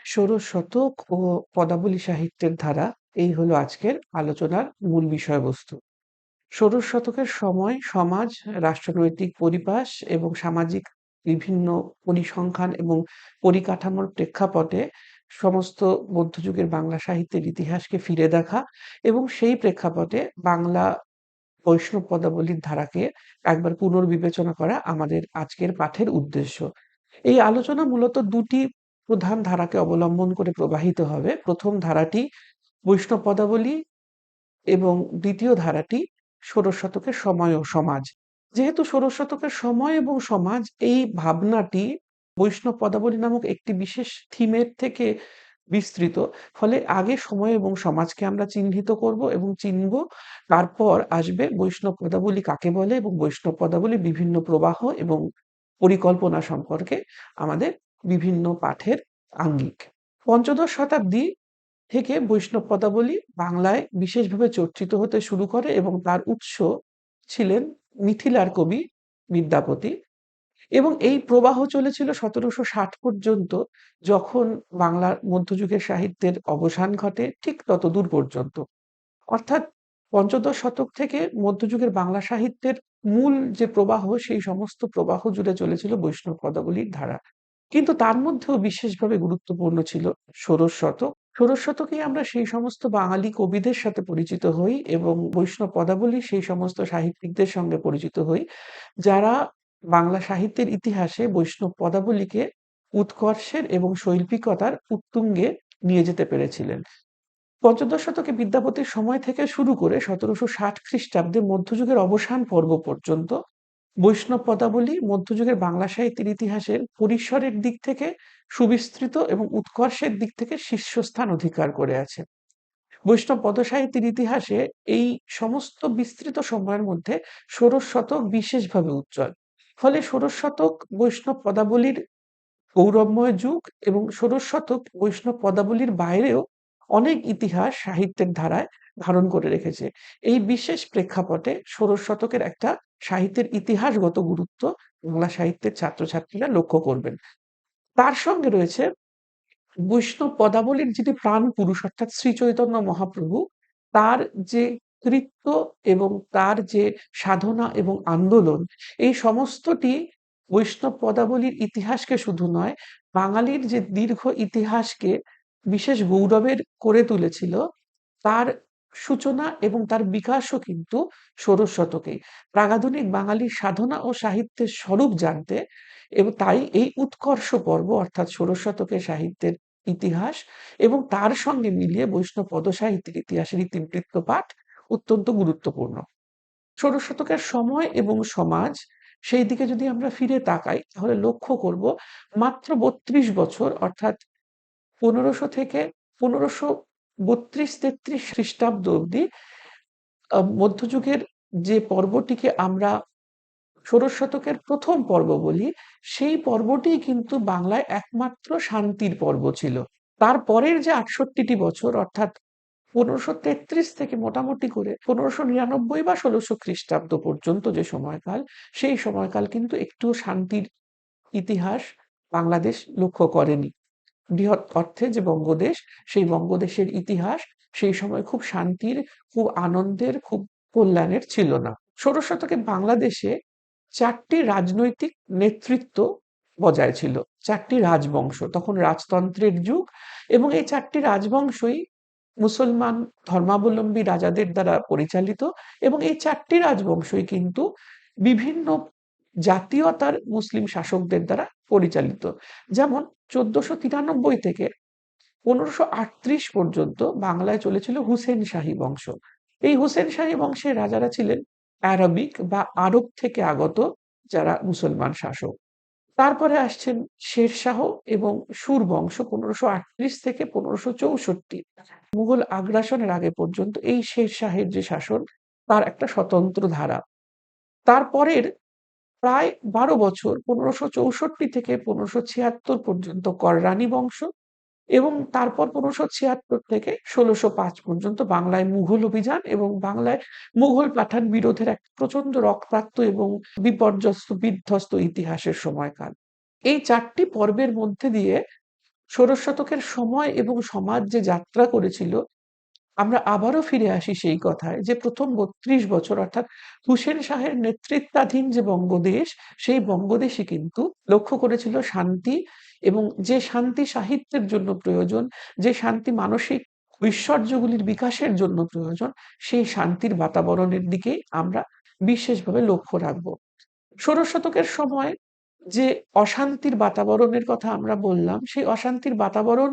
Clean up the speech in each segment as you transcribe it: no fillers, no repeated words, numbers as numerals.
ষোড়শ শতক ও পদাবলী সাহিত্যের ধারা এই হলো আজকের আলোচনার মূল বিষয়বস্তু। ষোড়শ শতকের সময় সমাজ, রাষ্ট্রনৈতিক পরিপাশ এবং সামাজিক বিভিন্ন পরিসংখ্যান এবং পরিকাঠামোর প্রেক্ষাপটে সমস্ত মধ্যযুগের বাংলা সাহিত্যের ইতিহাসকে ফিরে দেখা এবং সেই প্রেক্ষাপটে বাংলা বৈষ্ণব পদাবলীর ধারাকে একবার পুনর্বিবেচনা করা আমাদের আজকের পাঠের উদ্দেশ্য। এই আলোচনা মূলত দুটি প্রধান ধারাকে অবলম্বন করে প্রবাহিত হবে। প্রথম ধারাটি বৈষ্ণব পদাবলী এবং দ্বিতীয় ধারাটি ষোড়শ শতকের সময় ও সমাজ। যেহেতু ষোড়শ শতকের সময় এবং সমাজ এই ভাবনাটি বৈষ্ণব পদাবলী নামক একটি বিশেষ থিমের থেকে বিস্তৃত, ফলে আগে সময় এবং সমাজকে আমরা চিহ্নিত করব এবং চিনব। তারপর আসবে বৈষ্ণব পদাবলী কাকে বলে এবং বৈষ্ণব পদাবলীর বিভিন্ন প্রবাহ এবং পরিকল্পনা সম্পর্কে আমাদের বিভিন্ন পাঠের আঙ্গিক। পঞ্চদশ শতাব্দী থেকে বৈষ্ণব পদাবলী বাংলায় বিশেষভাবে চর্চিত হতে শুরু করে এবং তার উৎস ছিলেন মিথিলার কবি বিদ্যাপতি, এবং এই প্রবাহ চলেছিল 1760 পর্যন্ত, যখন বাংলার মধ্যযুগের সাহিত্যের অবসান ঘটে ঠিক ততদূর পর্যন্ত। অর্থাৎ পঞ্চদশ শতক থেকে মধ্যযুগের বাংলা সাহিত্যের মূল যে প্রবাহ, সেই সমস্ত প্রবাহ জুড়ে চলেছিল বৈষ্ণব পদাবলীর ধারা। কিন্তু তার মধ্যেও বিশেষভাবে গুরুত্বপূর্ণ ছিল ষোড়শ শতক। ষোড়শ শতকেই আমরা সেই সমস্ত বাঙালি কবিদের সাথে পরিচিত হই এবং বৈষ্ণব পদাবলীর সেই সমস্ত সাহিত্যিকদের সঙ্গে পরিচিত হই, যারা বাংলা সাহিত্যের ইতিহাসে বৈষ্ণব পদাবলীকে উৎকর্ষের এবং শৈল্পিকতার উত্তুঙ্গে নিয়ে যেতে পেরেছিলেন। পঞ্চদশ শতকে বিদ্যাপতির সময় থেকে শুরু করে 1760 খ্রিস্টাব্দে মধ্যযুগের অবসান পর্ব পর্যন্ত বৈষ্ণব পদাবলী মধ্যযুগের বাংলা সাহিত্যের ইতিহাসের পরিসরের দিক থেকে সুবিস্তৃত এবং উৎকর্ষের দিক থেকে শীর্ষস্থান অধিকার করে আছে। বৈষ্ণব পদসাহিত্যের ইতিহাসে এই সমস্ত বিস্তৃত সময়ের মধ্যে ষোড়শ শতক বিশেষভাবে উজ্জ্বল। ফলে ষোড়শ শতক বৈষ্ণব পদাবলীর গৌরবময় যুগ এবং ষোড়শ শতক বৈষ্ণব পদাবলীর বাইরেও অনেক ইতিহাস সাহিত্যের ধারায় ধারণ করে রেখেছে। এই বিশেষ প্রেক্ষাপটে ষোড়শ শতকের একটা সাহিত্যের ইতিহাসগত গুরুত্ব বাংলা সাহিত্যের ছাত্রছাত্রীরা লক্ষ্য করবেন। তার সঙ্গে রয়েছে বৈষ্ণব পদাবলীর যিনি প্রাণ পুরুষ অর্থাৎ শ্রী চৈতন্য মহাপ্রভু, তার যে কৃত্য এবং তার যে সাধনা এবং আন্দোলন, এই সমস্তটি বৈষ্ণব পদাবলীর ইতিহাসকে শুধু নয়, বাঙালির যে দীর্ঘ ইতিহাসকে বিশেষ গৌরবের করে তুলেছিল, তার সূচনা এবং তার বিকাশও কিন্তু ষোড়শ শতকেই। প্রাগাধুনিক বাঙালির সাধনা ও সাহিত্যের স্বরূপ জানতে এবং তাই এই উৎকর্ষ পর্ব অর্থাৎ ষোড়শ শতকের সাহিত্যের ইতিহাস এবং তার সঙ্গে মিলিয়ে বৈষ্ণব পদসাহিত্যের ইতিহাসের ইতিবৃত্ত পাঠ অত্যন্ত গুরুত্বপূর্ণ। ষোড়শ শতকের সময় এবং সমাজ, সেই দিকে যদি আমরা ফিরে তাকাই তাহলে লক্ষ্য করব মাত্র 32 বছর অর্থাৎ 1500 থেকে 1532-33 খ্রিস্টাব্দ অবধি মধ্যযুগের যে পর্বটিকে আমরা ষোড়শ শতকের প্রথম পর্ব বলি, সেই পর্বটিই কিন্তু বাংলায় একমাত্র শান্তির পর্ব ছিল। তারপরের যে 68টি বছর অর্থাৎ 1533 থেকে মোটামুটি করে 1599 বা 1600 খ্রিস্টাব্দ পর্যন্ত যে সময়কাল, সেই সময়কাল কিন্তু একটুও শান্তির ইতিহাস বাংলাদেশ লক্ষ্য করেনি। বৃহৎ অর্থে যে বঙ্গদেশ, সেই বঙ্গদেশের ইতিহাস সেই সময় খুব শান্তির, খুব আনন্দের, খুব কল্যাণের ছিল না। ষোড়শ শতকে বাংলাদেশে 4টি রাজনৈতিক নেতৃত্ব বজায় ছিল, 4টি রাজবংশ। তখন রাজতন্ত্রের যুগ এবং এই 4টি রাজবংশই মুসলমান ধর্মাবলম্বী রাজাদের দ্বারা পরিচালিত এবং এই 4টি রাজবংশই কিন্তু বিভিন্ন জাতীয়তার মুসলিম শাসকদের দ্বারা পরিচালিত। যেমন 1493 থেকে 1538 পর্যন্ত বাংলায় চলেছিল হুসেন শাহী বংশ। এই হুসেন শাহী বংশের রাজারা ছিলেন অ্যারাবিক বা আরব থেকে আগত যারা মুসলমান শাসক। তারপরে আসছেন শেরশাহ এবং সুরবংশ ১৫৩৮ থেকে ১৫৬৪। মুঘল আগ্রাসনের আগে পর্যন্ত এই শেরশাহের যে শাসন তার একটা স্বতন্ত্র ধারা। তারপরের প্রায় ১২ বছর ১৫৬৪ থেকে ১৫৭৬ পর্যন্ত কররানী বংশ এবং তারপর ১৫৭৬ থেকে ১৬০৫ পর্যন্ত বাংলায় মুঘল অভিযান এবং বাংলায় মুঘল পাঠান বিরোধের এক প্রচন্ড রক্তাক্ত এবং বিপর্যস্ত বিধ্বস্ত ইতিহাসের সময়কাল। এই ৪ টি পর্বের মধ্যে দিয়ে ষোড়শ শতকের সময় এবং সমাজ যে যাত্রা করেছিল, আমরা আবারও ফিরে আসি সেই কথায় যে প্রথম ৩২ বছর অর্থাৎ হুসেন শাহের নেতৃত্বাধীন যে বঙ্গদেশ, সেই বঙ্গদেশই কিন্তু লক্ষ্য করেছিল শান্তি এবং যে শান্তি সাহিত্যের জন্য প্রয়োজন, যে শান্তি মানসিক ঐশ্বর্যগুলির বিকাশের জন্য প্রয়োজন, সেই শান্তির বাতাবরণের দিকেই আমরা বিশেষভাবে লক্ষ্য রাখব। ষোড়শ শতকের সময় যে অশান্তির বাতাবরণের কথা আমরা বললাম, সেই অশান্তির বাতাবরণ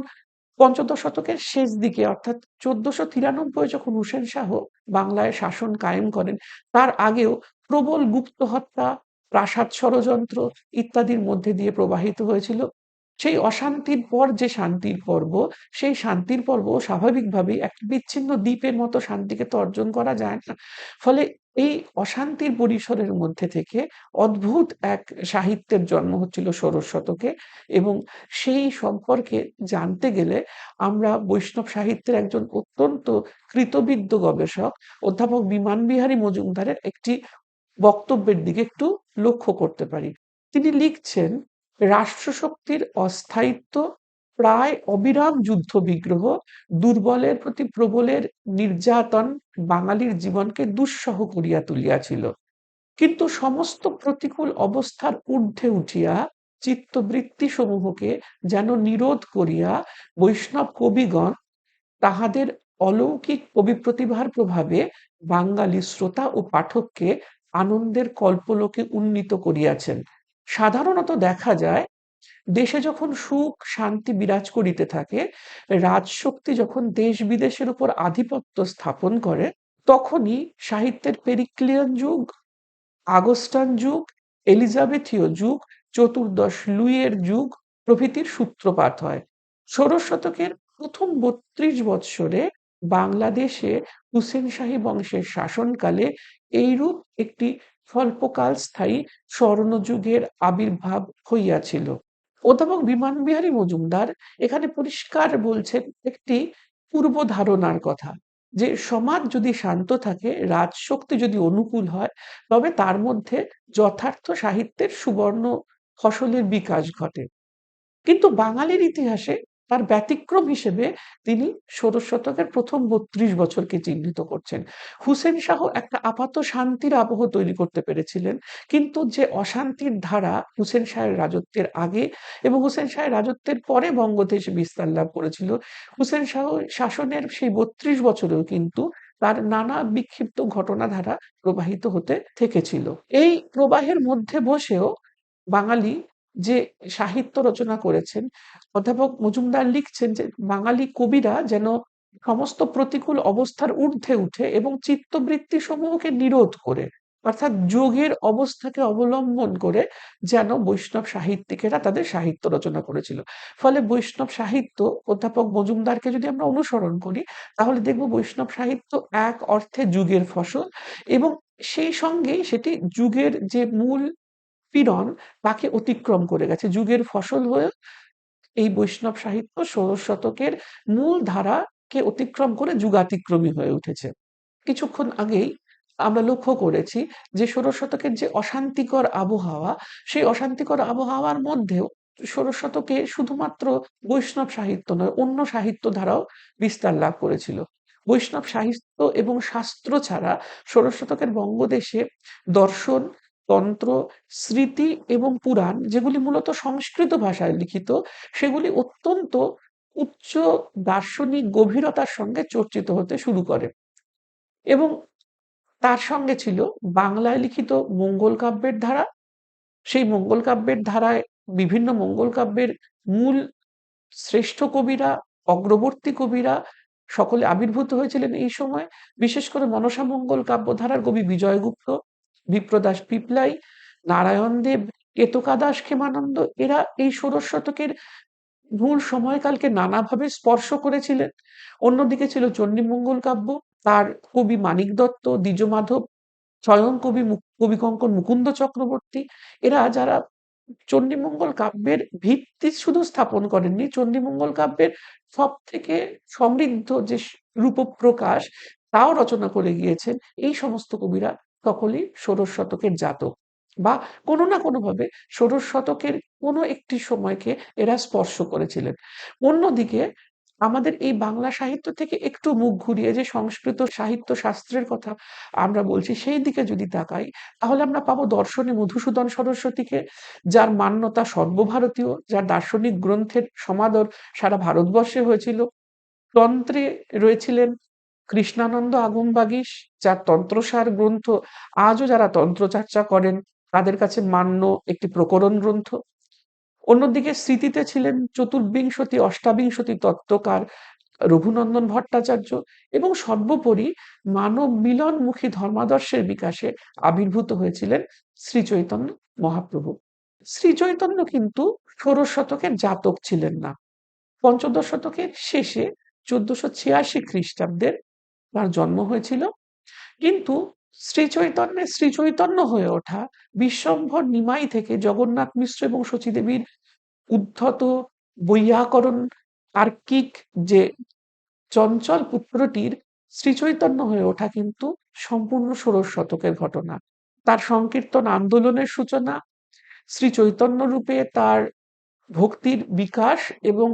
পঞ্চদশ শতকের শেষ দিকে অর্থাৎ ১৪৯৩ যখন হুসেন শাহ বাংলায় শাসন কায়েম করেন, তার আগেও প্রবল গুপ্ত হত্যা, প্রাসাদ ষড়যন্ত্র ইত্যাদির মধ্যে দিয়ে প্রবাহিত হয়েছিল। সেই অশান্তির পর যে শান্তির পর্ব, সেই শান্তির পর্ব স্বাভাবিকভাবেই একটা বিচ্ছিন্ন দ্বীপের মতো শান্তিকে তো অর্জন করা যায় না। ফলে এই অশান্তির পরিসরের মধ্যে থেকে অদ্ভুত এক সাহিত্যের জন্ম হচ্ছিল ষোড়শ শতকে এবং সেই সম্পর্কে জানতে গেলে আমরা বৈষ্ণব সাহিত্যের একজন অত্যন্ত কৃতবিদ্য গবেষক অধ্যাপক বিমান বিহারী মজুমদারের একটি বক্তব্যের দিকে একটু লক্ষ্য করতে পারি। তিনি লিখছেন, রাষ্ট্রশক্তির অস্থায়িত্ব, প্রায় অবিরাম যুদ্ধ-বিগ্রহ, দুর্বলের প্রতি প্রবলের নির্যাতন বাঙালির জীবনকে দুঃসহ করিয়া তুলিয়াছিল। কিন্তু সমস্ত প্রতিকূল অবস্থার ঊর্ধ্বে উঠিয়া চিত্তবৃত্তিসমূহকে যেন নিরোধ করিয়া বৈষ্ণব কবিগণ তাহাদের অলৌকিক কবি প্রতিভার প্রভাবে বাঙালি শ্রোতা ও পাঠককে আনন্দের কল্পলোকে উন্নীত করিয়াছেন। সাধারণত দেখা যায় দেশে যখন সুখ শান্তি বিরাজ করিতে থাকে, রাজশক্তি যখন দেশ বিদেশের উপর আধিপত্য স্থাপন করে, তখনই সাহিত্যের পেরিক্লিয়ান যুগ, আগস্টান যুগ, এলিজাবেথীয় যুগ, চতুর্দশ লুইয়ের যুগ প্রভৃতির সূত্রপাত হয়। ষোড়শ শতকের প্রথম ৩২ বৎসরে বাংলাদেশে হুসেন শাহী বংশের শাসনকালে এইরূপ একটি স্বল্পকাল স্থায়ী স্বর্ণযুগের আবির্ভাব হইয়াছিল। অধ্যাপক বিমান বিহারী মজুমদার এখানে পরিষ্কার বলছেন একটি পূর্ব ধারণার কথা যে সমাজ যদি শান্ত থাকে, রাজশক্তি যদি অনুকূল হয়, তবে তার মধ্যে যথার্থ সাহিত্যের সুবর্ণ ফসলের বিকাশ ঘটে। কিন্তু বাঙালির ইতিহাসে তার ব্যতিক্রম হিসেবে তিনি ষোড়শ শতকের প্রথম ৩২ বছরকে চিহ্নিত করছেন। হুসেন শাহ একটা আপাত শান্তির আবহ তৈরি করতে পেরেছিলেন, কিন্তু যে অশান্তির ধারা হুসেন শাহের রাজত্বের আগে এবং হুসেন শাহের রাজত্বের পরে বঙ্গদেশে বিস্তার লাভ করেছিল, হুসেন শাহ শাসনের সেই ৩২ বছরেও কিন্তু তার নানা বিক্ষিপ্ত ঘটনাধারা প্রবাহিত হতে থেকেছিল। এই প্রবাহের মধ্যে বসেও বাঙালি যে সাহিত্য রচনা করেছেন, অধ্যাপক মজুমদার লিখছেন যে বাঙালি কবিরা যেন সমস্ত প্রতিকূল অবস্থার ঊর্ধ্বে উঠে এবং চিত্তবৃত্তি সমূহকে নিরোধ করে অর্থাৎ যোগের অবস্থাকে অবলম্বন করে যেন বৈষ্ণব সাহিত্যিকেরা তাদের সাহিত্য রচনা করেছিল। ফলে বৈষ্ণব সাহিত্য অধ্যাপক মজুমদারকে যদি আমরা অনুসরণ করি, তাহলে দেখব বৈষ্ণব সাহিত্য এক অর্থে যুগের ফসল এবং সেই সঙ্গেই সেটি যুগের যে মূল পীড়ন তাকে অতিক্রম করে গেছে। যুগের ফসল হয়ে এই বৈষ্ণব সাহিত্য ষোড়শ শতকের মূল ধারাকে অতিক্রম করে যুগাতিক্রমী হয়ে উঠেছে। কিছুক্ষণ আগেই আমরা লক্ষ্য করেছি যে ষোড়শ শতকের যে অশান্তিকর আবহাওয়া, সেই অশান্তিকর আবহাওয়ার মধ্যেও ষোড়শ শতকে শুধুমাত্র বৈষ্ণব সাহিত্য নয়, অন্য সাহিত্য ধারাও বিস্তার লাভ করেছিল। বৈষ্ণব সাহিত্য এবং শাস্ত্র ছাড়া ষোড়শ শতকের বঙ্গদেশে দর্শন, তন্ত্র, স্মৃতি এবং পুরাণ যেগুলি মূলত সংস্কৃত ভাষায় লিখিত, সেগুলি অত্যন্ত উচ্চ দার্শনিক গভীরতার সঙ্গে চর্চিত হতে শুরু করে এবং তার সঙ্গে ছিল বাংলায় লিখিত মঙ্গল কাব্যের ধারা। সেই মঙ্গল কাব্যের ধারায় বিভিন্ন মঙ্গল কাব্যের মূল শ্রেষ্ঠ কবিরা, অগ্রবর্তী কবিরা সকলে আবির্ভূত হয়েছিলেন এই সময়। বিশেষ করে মনসামঙ্গল কাব্যধারার কবি বিজয়গুপ্ত, বিপ্রদাস পিপলাই, নারায়ণ দেব কেতকা দাস ক্ষেমানন্দ এরা এই ষোড়শ শতকের মূল সময়কালকে নানাভাবে স্পর্শ করেছিলেন। অন্যদিকে ছিল চণ্ডীমঙ্গল কাব্য, তার কবি মানিক দত্ত, দ্বিজমাধব, স্বয়ং কবিকঙ্কন মুকুন্দ চক্রবর্তী, এরা যারা চণ্ডীমঙ্গল কাব্যের ভিত্তি শুধু স্থাপন করেননি, চণ্ডীমঙ্গল কাব্যের সবথেকে সমৃদ্ধ যে রূপপ্রকাশ তাও রচনা করে গিয়েছেন। এই সমস্ত কবিরা সকলেই ষোড়শ শতকের জাতক বা কোনো না কোনোভাবে ষোড়শ শতকের কোনো একটি সময়কে এরা স্পর্শ করেছিলেন। অন্যদিকে আমাদের এই বাংলা সাহিত্য থেকে একটু মুখ ঘুরিয়ে যে সংস্কৃত সাহিত্য শাস্ত্রের কথা আমরা বলছি, সেই দিকে যদি তাকাই, তাহলে আমরা পাবো দর্শনে মধুসূদন সরস্বতীকে, যার মান্যতা সর্বভারতীয়, যার দার্শনিক গ্রন্থের সমাদর সারা ভারতবর্ষে হয়েছিল। তন্ত্রে রয়েছিলেন কৃষ্ণানন্দ আগমবাগীশ, যার তন্ত্রসার গ্রন্থ আজও যারা তন্ত্রচর্চা করেন তাদের কাছে মান্য একটি প্রকরণ গ্রন্থ। অন্যদিকে স্মৃতিতে ছিলেন চতুর্বিংশতি অষ্টাবিংশতি তত্ত্বকার রঘুনন্দন ভট্টাচার্য, এবং সর্বোপরি মানব মিলনমুখী ধর্মাদর্শের বিকাশে আবির্ভূত হয়েছিলেন শ্রীচৈতন্য মহাপ্রভু। শ্রীচৈতন্য কিন্তু ষোড়শ শতকের জাতক ছিলেন না। পঞ্চদশ শতকের শেষে 1486 খ্রিস্টাব্দের তার জন্ম হয়েছিল। কিন্তু শ্রীচৈতন্যের শ্রীচৈতন্য হয়ে ওঠা বিশ্বম্ভর নিমাই থেকে জগন্নাথ মিশ্র এবং শচীদেবীর উদ্ধত বৈয়াকরণ তার্কিক যে চঞ্চল পুত্রটির শ্রীচৈতন্য হয়ে ওঠা কিন্তু সম্পূর্ণ ষোড়শ শতকের ঘটনা। তার সংকীর্তন আন্দোলনের সূচনা, শ্রীচৈতন্য রূপে তার ভক্তির বিকাশ এবং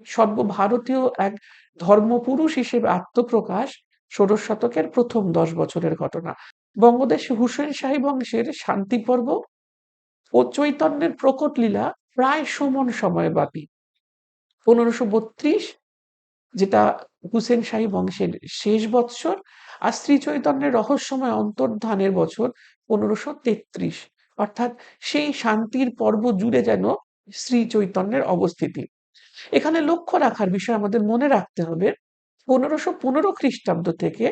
সর্বভারতীয় এক ধর্মপুরুষ হিসেবে আত্মপ্রকাশ ষোড়শ শতকের প্রথম 10 বছরের ঘটনা। বঙ্গদেশে হুসেন শাহী বংশের শান্তি পর্ব ও চৈতন্যের প্রকট লীলা প্রায় সমান সময়ব্যাপী। 1532 যেটা হুসেন শাহী বংশের শেষ বৎসর, আর শ্রী চৈতন্যের রহস্যময় অন্তর্ধানের বছর 1533। অর্থাৎ সেই শান্তির পর্ব জুড়ে যেন শ্রী চৈতন্যের অবস্থিতি। এখানে লক্ষ্য রাখার বিষয় আমাদের মনে রাখতে হবে, 1515 খ্রিস্টাব্দ থেকে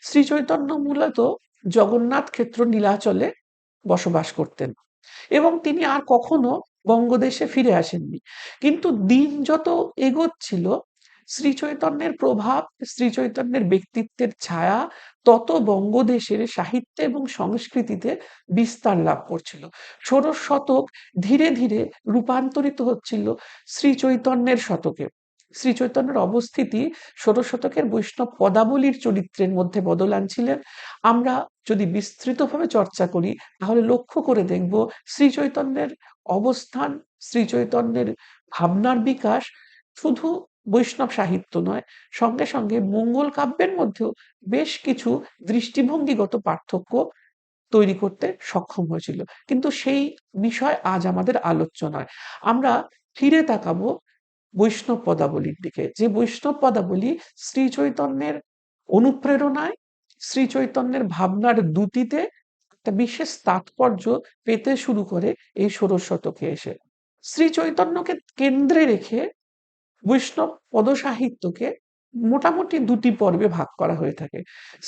শ্রী চৈতন্য মূলত জগন্নাথ ক্ষেত্র নীলাচলে বসবাস করতেন এবং তিনি আর কখনো বঙ্গদেশে ফিরে আসেননি। কিন্তু দিন যত এগোচ্ছিল, শ্রীচৈতন্যের প্রভাব, শ্রীচৈতন্যের ব্যক্তিত্বের ছায়া তত বঙ্গদেশের সাহিত্যে এবং সংস্কৃতিতে বিস্তার লাভ করছিল। ষোড়শ শতক ধীরে ধীরে রূপান্তরিত হচ্ছিল শ্রীচৈতন্যের শতকে। শ্রীচৈতন্যের অবস্থিতি ষোড়শ শতকের বৈষ্ণব পদাবলীর চরিত্রের মধ্যে বদল আনছিলেন। আমরা যদি বিস্তৃতভাবে চর্চা করি তাহলে লক্ষ্য করে দেখব শ্রীচৈতন্যের অবস্থান, শ্রীচৈতন্যের ভাবনার বিকাশ শুধু বৈষ্ণব সাহিত্য নয়, সঙ্গে সঙ্গে মঙ্গল কাব্যের মধ্যেও বেশ কিছু দৃষ্টিভঙ্গিগত পার্থক্য তৈরি করতে সক্ষম হয়েছিল। কিন্তু সেই বিষয় আজ আমাদের আলোচ্য নয়। আমরা ফিরে তাকাবো বৈষ্ণব পদাবলীর দিকে, যে বৈষ্ণব পদাবলী শ্রীচৈতন্যের অনুপ্রেরণায়, শ্রীচৈতন্যের ভাবনার দ্যুতিতে একটা বিশেষ তাৎপর্য পেতে শুরু করে এই ষোড়শ শতকে এসে। শ্রীচৈতন্যকে কেন্দ্রে রেখে বৈষ্ণব পদসাহিত্যকে মোটামুটি দুটি পর্বে ভাগ করা হয়ে থাকে: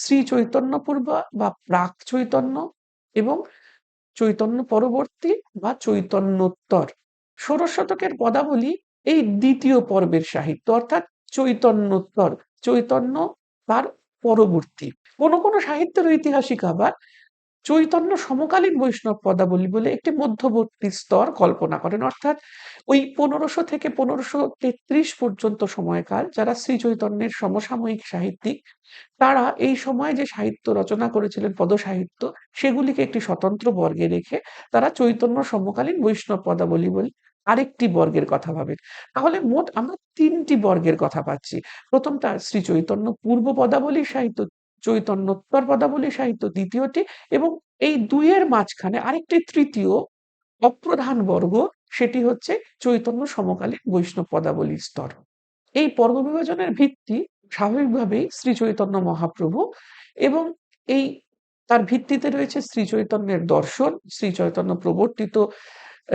শ্রী চৈতন্য পূর্ব বা প্রাক চৈতন্য এবং চৈতন্য পরবর্তী বা চৈতন্যোত্তর। ষোড়শ শতকের পদাবলী এই দ্বিতীয় পর্বের সাহিত্য, অর্থাৎ চৈতন্যোত্তর, চৈতন্য তার পরবর্তী। কোনো কোনো সাহিত্যের ঐতিহাসিক আবার চৈতন্য সমকালীন বৈষ্ণব পদাবলী বলে একটি মধ্যবর্তী স্তর কল্পনা করেন, অর্থাৎ ওই 1500 থেকে 1533 পর্যন্ত সময়কাল যারা শ্রী চৈতন্যের সমসাময়িক সাহিত্যিক, তারা এই সময় যে সাহিত্য রচনা করেছিলেন পদসাহিত্য, সেগুলিকে একটি স্বতন্ত্র বর্গে রেখে তারা চৈতন্য সমকালীন বৈষ্ণব পদাবলী বলে আরেকটি বর্গের কথা ভাবেন। তাহলে মোট আমরা তিনটি বর্গের কথা পাচ্ছি। প্রথমটা শ্রী চৈতন্য পূর্ব পদাবলী সাহিত্য, চৈতন্যোত্তর পদাবলী সাহিত্য দ্বিতীয়টি, এবং এই দুইয়ের মাঝখানে আরেকটি তৃতীয় অপ্রধান বর্গ, সেটি হচ্ছে চৈতন্য সমকালীন বৈষ্ণব পদাবলীর স্তর। এই পর্ব বিভাজনের ভিত্তি স্বাভাবিকভাবেই শ্রী চৈতন্য মহাপ্রভু, এবং এই তার ভিত্তিতে রয়েছে শ্রী চৈতন্যের দর্শন, শ্রী চৈতন্য প্রবর্তিত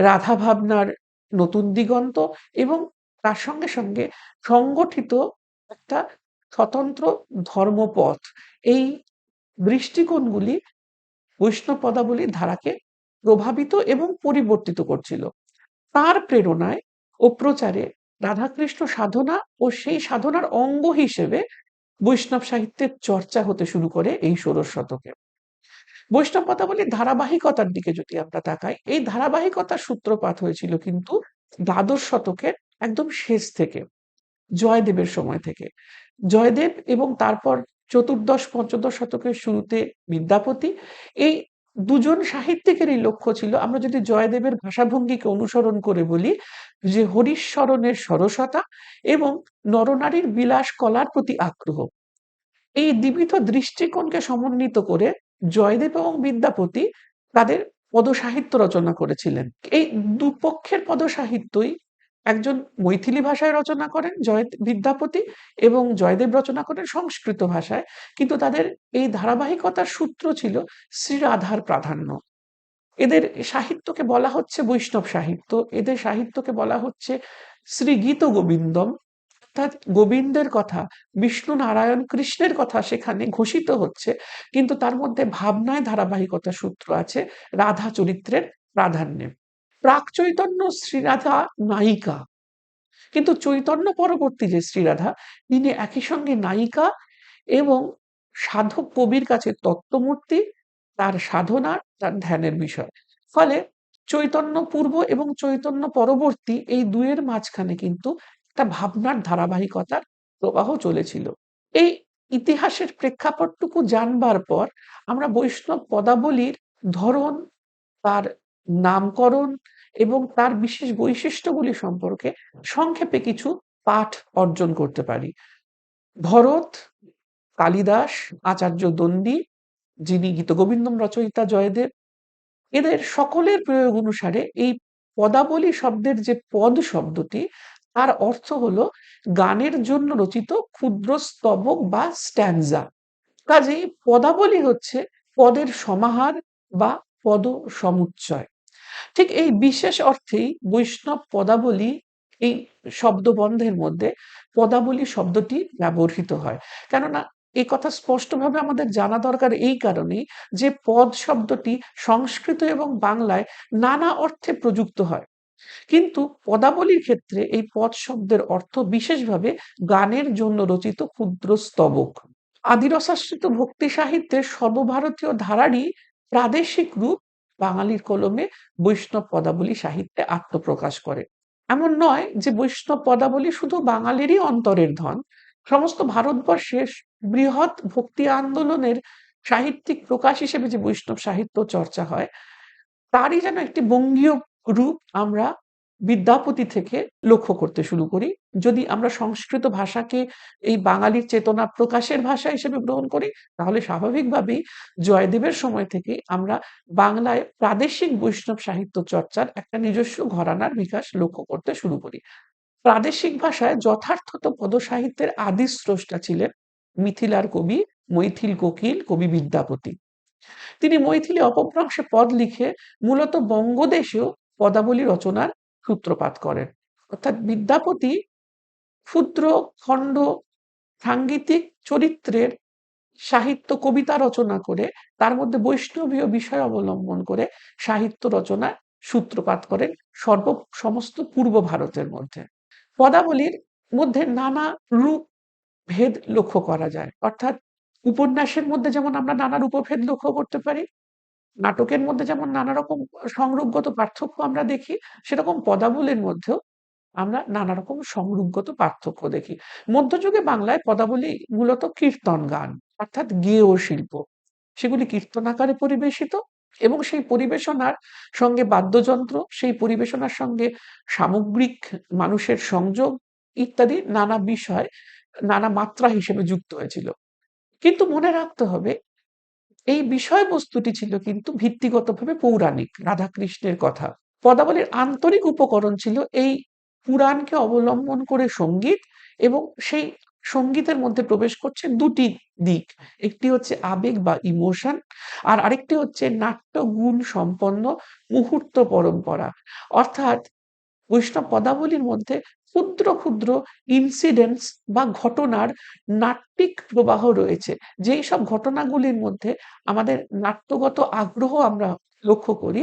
রাধা ভাবনার নতুন দিগন্ত, এবং তার সঙ্গে সঙ্গে সংগঠিত একটা স্বতন্ত্র ধর্মপথ। এই দৃষ্টিকোণগুলি বৈষ্ণব পদাবলীর ধারাকে প্রভাবিত এবং পরিবর্তিত করছিল। তার প্রেরণায় ও প্রচারে রাধাকৃষ্ণ সাধনা ও সেই সাধনার অঙ্গ হিসেবে বৈষ্ণব সাহিত্যের চর্চা হতে শুরু করে এই ষোড়শ শতকে। বৈষ্ণব পদাবলীর ধারাবাহিকতার দিকে যদি আমরা তাকাই, এই ধারাবাহিকতার সূত্রপাত হয়েছিল কিন্তু দ্বাদশ শতকের একদম শেষ থেকে, জয়দেবের সময় থেকে। জয়দেব এবং তারপর চতুর্দশ পঞ্চদশ শতকের শুরুতে বিদ্যাপতি, এই দুজন সাহিত্যিকেরই লক্ষ্য ছিল, আমরা যদি জয়দেবের ভাষাভঙ্গিকে অনুসরণ করে বলি, যে হরিস্মরণের সরসতা এবং নরনারীর বিলাস কলার প্রতি আগ্রহ। এই দ্বিবিধ দৃষ্টিকোণকে সমন্বিত করে জয়দেব এবং বিদ্যাপতি তাদের পদসাহিত্য রচনা করেছিলেন। এই দুপক্ষের পদসাহিত্যই একজন মৈথিলি ভাষায় রচনা করেন বিদ্যাপতি, এবং জয়দেব রচনা করেন সংস্কৃত ভাষায়। কিন্তু তাদের এই ধারাবাহিকতার সূত্র ছিল শ্রীরাধার প্রাধান্য। এদের সাহিত্যকে বলা হচ্ছে বৈষ্ণব সাহিত্য, এদের সাহিত্যকে বলা হচ্ছে শ্রীগীত গোবিন্দম, অর্থাৎ গোবিন্দের কথা, বিষ্ণু নারায়ণ কৃষ্ণের কথা সেখানে ঘোষিত হচ্ছে, কিন্তু তার মধ্যে ভাবনায় ধারাবাহিকতা সূত্র আছে রাধা চরিত্রের প্রাধান্যে। প্রাক চৈতন্য শ্রীরাধা নায়িকা, কিন্তু চৈতন্য পরবর্তী যে শ্রীরাধা, তিনি একই সঙ্গে নায়িকা এবং সাধক কবির কাছে তত্ত্বমূর্তি, তার সাধনা, তার ধ্যানের বিষয়। ফলে চৈতন্য পূর্ব এবং চৈতন্য পরবর্তী এই দুয়ের মাঝখানে কিন্তু একটা ভাবনার ধারাবাহিকতার প্রবাহ চলেছিল। এই ইতিহাসের প্রেক্ষাপটটুকু জানবার পর আমরা বৈষ্ণব পদাবলীর ধরন, তার নামকরণ এবং তার বিশেষ বৈশিষ্ট্যগুলি সম্পর্কে সংক্ষেপে কিছু পাঠ অর্জন করতে পারি। ভরত, কালিদাস, আচার্য দণ্ডী, যিনি গীতগোবিন্দম রচয়িতা জয়দেব, এদের সকলের প্রয়োগ অনুসারে এই পদাবলী শব্দের যে পদ শব্দটি, তার অর্থ হলো গানের জন্য রচিত ক্ষুদ্র স্তবক বা স্ট্যানজা। কাজেই পদাবলী হচ্ছে পদের সমাহার বা পদ সমুচ্চয়। ঠিক এই বিশেষ অর্থেই বৈষ্ণব পদাবলী, এই শব্দবন্ধের মধ্যে পদাবলী শব্দটি ব্যবহৃত হয়। কেননা এই কথা স্পষ্টভাবে আমাদের জানা দরকার এই কারণেই যে পদ শব্দটি সংস্কৃত এবং বাংলায় নানা অর্থে প্রযুক্ত হয়, কিন্তু পদাবলীর ক্ষেত্রে এই পদ শব্দের অর্থ বিশেষভাবে গানের জন্য রচিত ক্ষুদ্র স্তবক। আদিরসাশ্রিত ভক্তি সাহিত্যের সর্বভারতীয় ধারারই প্রাদেশিক রূপ বাঙালির কলমে বৈষ্ণব পদাবলী সাহিত্যে আত্মপ্রকাশ করে। এমন নয় যে বৈষ্ণব পদাবলী শুধু বাঙালিরই অন্তরের ধন। সমস্ত ভারতবর্ষে বৃহৎ ভক্তি আন্দোলনের সাহিত্যিক প্রকাশ হিসেবে যে বৈষ্ণব সাহিত্য চর্চা হয়, তারই যেন একটি বঙ্গীয় রূপ আমরা বিদ্যাপতি থেকে লক্ষ্য করতে শুরু করি। যদি আমরা সংস্কৃত ভাষাকে এই বাঙালির চেতনা প্রকাশের ভাষা হিসেবে গ্রহণ করি, তাহলে স্বাভাবিকভাবেই জয়দেবের সময় থেকে আমরা বাংলায় প্রাদেশিক বৈষ্ণব সাহিত্য চর্চার একটা নিজস্ব ঘরানার বিকাশ লক্ষ্য করতে শুরু করি। প্রাদেশিক ভাষায় যথার্থত পদসাহিত্যের আদি স্রষ্টা ছিলেন মিথিলার কবি মৈথিল কোকিল কবি বিদ্যাপতি। তিনি মৈথিলি অপভ্রংশে পদ লিখে মূলত বঙ্গদেশেও পদাবলী রচনার সূত্রপাত করেন। অর্থাৎ বিদ্যাপতি ক্ষুদ্র খণ্ড সাঙ্গীতিক চরিত্রের সাহিত্য কবিতা রচনা করে তার মধ্যে বৈষ্ণবীয় বিষয় অবলম্বন করে সাহিত্য রচনার সূত্রপাত করেন সমস্ত পূর্ব ভারতের মধ্যে। পদাবলীর মধ্যে নানা রূপ ভেদ লক্ষ্য করা যায়। অর্থাৎ উপন্যাসের মধ্যে যেমন আমরা নানা রূপভেদ লক্ষ্য করতে পারি, নাটকের মধ্যে যেমন নানা রকম সংরূপগত পার্থক্য আমরা দেখি, সেরকম পদাবলীর মধ্যেও আমরা নানা রকম সংরূপগত পার্থক্য দেখি। মধ্যযুগে বাংলায় পদাবলী মূলত কীর্তন গান, অর্থাৎ গেয় শিল্প। সেগুলি কীর্তন আকারে পরিবেশিত এবং সেই পরিবেশনার সঙ্গে বাদ্যযন্ত্র, সেই পরিবেশনার সঙ্গে সামগ্রিক মানুষের সংযোগ ইত্যাদি নানা বিষয়, নানা মাত্রা হিসেবে যুক্ত হয়েছিল। কিন্তু মনে রাখতে হবে, এই বিষয়বস্তুটি ছিল কিন্তু ভিত্তিগতভাবে পৌরাণিক, রাধাকৃষ্ণের কথা। পদাবলীর আন্তরিক উপকরণ ছিল এই পুরাণকে অবলম্বন করে সঙ্গীত, এবং সেই সঙ্গীতের মধ্যে প্রবেশ করছে দুটি দিক। একটি হচ্ছে আবেগ বা ইমোশন, আর আরেকটি হচ্ছে নাট্য গুণ সম্পন্ন মুহূর্ত পরম্পরা। অর্থাৎ বৈষ্ণব পদাবলীর মধ্যে ক্ষুদ্র ক্ষুদ্র ইনসিডেন্টস বা ঘটনার নাট্যিক প্রবাহ রয়েছে, যেই সব ঘটনাগুলির মধ্যে আমাদের নাট্যগত আগ্রহ আমরা লক্ষ্য করি,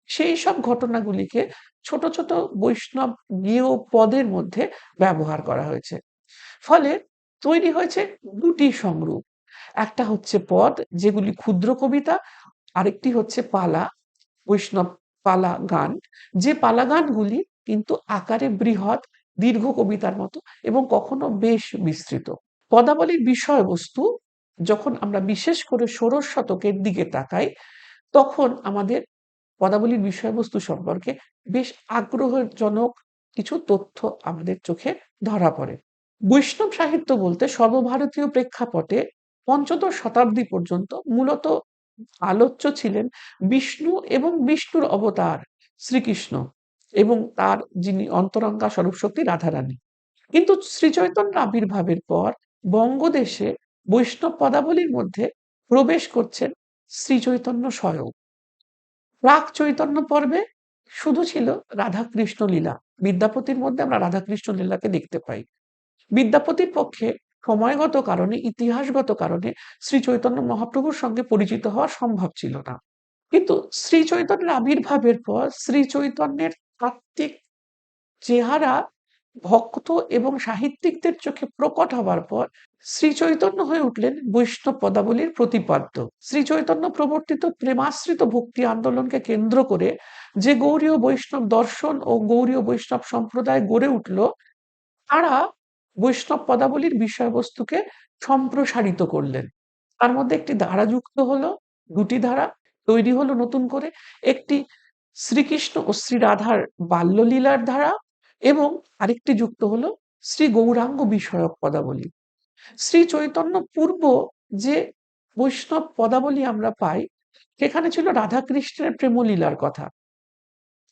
সেই সব ঘটনাগুলিকে ছোট, ছোট বৈষ্ণব গেয় পদের মধ্যে ব্যবহার করা হয়েছে। ফলে তৈরি হয়েছে ২ টি সংরূপ। একটা হচ্ছে পদ যেগুলি ক্ষুদ্র কবিতা, আরেকটি হচ্ছে পালা, বৈষ্ণব পালা গান। যে পালা গানগুলি কিন্তু আকারে বৃহৎ, দীর্ঘ কবিতার মতো এবং কখনো বেশ বিস্তৃত। পদাবলীর বিষয়বস্তু যখন আমরা বিশেষ করে ষোড়শ শতকের দিকে তাকাই, তখন আমাদের পদাবলীর বিষয়বস্তু সম্পর্কে বেশ আগ্রহজনক কিছু তথ্য আমাদের চোখে ধরা পড়ে। বৈষ্ণব সাহিত্য বলতে সর্বভারতীয় প্রেক্ষাপটে পঞ্চদশ শতাব্দী পর্যন্ত মূলত আলোচ্য ছিলেন বিষ্ণু এবং বিষ্ণুর অবতার শ্রীকৃষ্ণ এবং তার যিনি অন্তরঙ্গা স্বরূপশক্তি রাধারানী। কিন্তু শ্রীচৈতন্য আবির্ভাবের পর বঙ্গদেশে বৈষ্ণব পদাবলীর মধ্যে প্রবেশ করছেন শ্রীচৈতন্য স্বয়ং। প্রাক চৈতন্য পর্বে শুধু ছিল রাধাকৃষ্ণ লীলা। বিদ্যাপতির মধ্যে আমরা রাধাকৃষ্ণ লীলাকে দেখতে পাই। বিদ্যাপতির পক্ষে সময়গত কারণে, ইতিহাসগত কারণে শ্রীচৈতন্য মহাপ্রভুর সঙ্গে পরিচিত হওয়া সম্ভব ছিল না। কিন্তু শ্রীচৈতন্যের আবির্ভাবের পর শ্রীচৈতন্যের তাত্ত্বিক চেহারা ভক্ত এবং সাহিত্যিকদের চোখে প্রকট হবার পর শ্রীচৈতন্য হয়ে উঠলেন বৈষ্ণব পদাবলীর প্রতিপাদ্য। শ্রীচৈতন্য প্রবর্তিত প্রেমাশ্রিত ভক্তি আন্দোলনকে কেন্দ্র করে যে গৌড়ীয় বৈষ্ণব দর্শন ও গৌড়ীয় বৈষ্ণব সম্প্রদায় গড়ে উঠল, তারা বৈষ্ণব পদাবলীর বিষয়বস্তুকে সম্প্রসারিত করলেন। তার মধ্যে একটি ধারা যুক্ত হলো, ২ টি ধারা তৈরি হলো নতুন করে। একটি শ্রীকৃষ্ণ ও শ্রী রাধার বাল্যলীলার ধারা এবং আরেকটি যুক্ত হলো শ্রী গৌরাঙ্গ বিষয়ক পদাবলী। শ্রী চৈতন্য পূর্ব যে বৈষ্ণব পদাবলী আমরা পাই, সেখানে ছিল রাধাকৃষ্ণের প্রেমলীলার কথা।